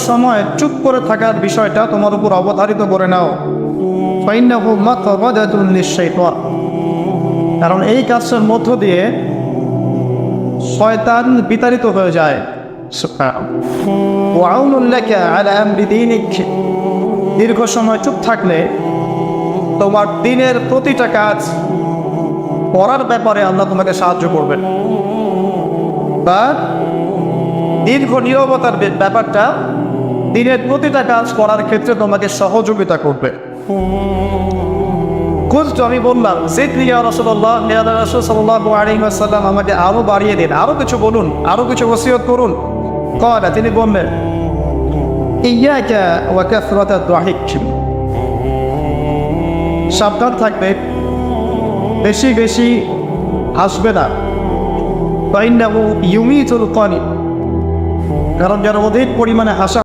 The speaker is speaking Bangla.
সময় চুপ করে থাকার বিষয়টা তোমার উপর অবধারিত করে নাও, ফাইন্নাহু মাতবাদাতুন লিশ-শাইতান, কারণ এই কাজের মধ্য দিয়ে শয়তান বিতাড়িত হয়ে যায়। ওয়া আউনুন লাকা আলা আমরি দীনিক, দীর্ঘ সময় চুপ থাকলে তোমার দিনের প্রতিটা কাজ করার ব্যাপারে আল্লাহ তোমাকে সাহায্য করবেন, বা দীর্ঘ নীরবতার ব্যাপারটা দিনের প্রতিটা কাজ করার ক্ষেত্রে তোমাকে সহযোগিতা করবে। আমি বললাম জিদনি ইয়া রাসূলুল্লাহ, ইয়া রাসূল সাল্লাল্লাহু আলাইহি ওয়াসাল্লাম, আমাকে আরো বাড়িয়ে দিন, আরো কিছু বলুন, আরো কিছু ওসিয়ত করুন। ক্বালা, তিনি বললেন ইয়াকা ওয়া কাসরাতাদ দাহিক, সাবধান থাকবে, বেশি বেশি হাসবে না। ফাইন্নাহু ইউমিতুল কানিব, কারণ যারা অধিক পরিমাণে হাসা